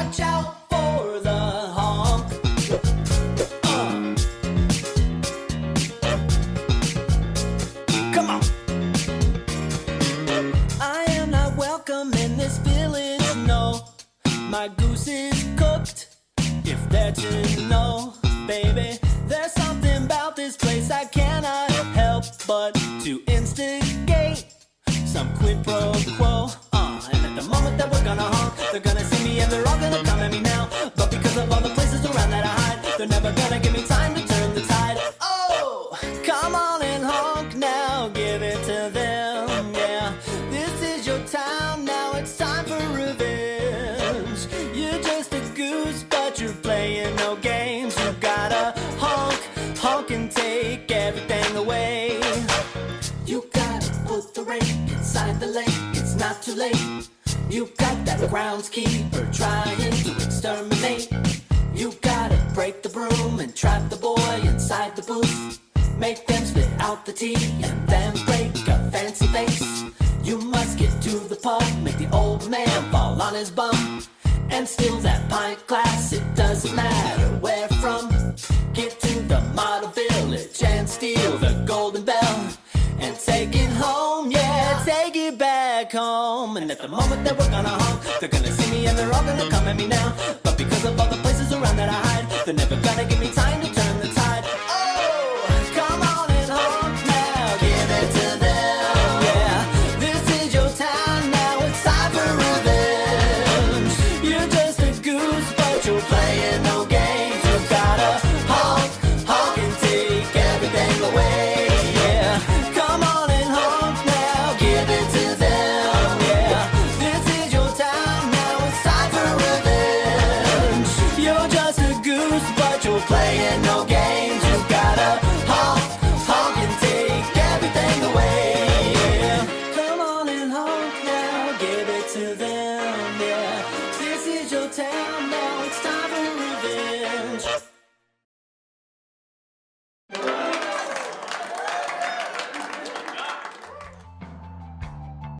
watch out for the honk. Come on. I am not welcome in this village, no. My goose is cooked, if that's to know, baby. There's something about this place I cannot help but to instigate some quid pro quo. And at the moment that we're gonna honk, they're gonna see me and they're all gonna come at me now. But because of all the places around that I hide, they're never gonna give me time to turn the tide. Oh, come on and honk now, give it to them, yeah. This is your town, now it's time for revenge. You're just a goose, but you're playing no games. You gotta honk, honk and take everything away. You gotta put the rake inside the lake, it's not too late. You got that groundskeeper trying to exterminate. You gotta break the broom and trap the boy inside the booth. Make them spit out the tea and then break a fancy face. You must get to the pub, make the old man fall on his bum, and steal that pint glass, it doesn't matter where from. Get to the model village and steal the golden bell, and take it home, yeah, take it back home. And at the moment that we're gonna honk, they're gonna see me and they're all gonna come at me now. But because of all the places around that I hide, they're never gonna give me time to turn the tide. Oh, come on and honk now, give it to them, yeah. This is your town, now it's time for revenge. You're just a goose, but you're playing no games. You gotta honk, honk and take everything away. But you're playing no games. You gotta honk, honk and take everything away, yeah. Come on and honk now, give it to them, yeah. This is your town, now it's time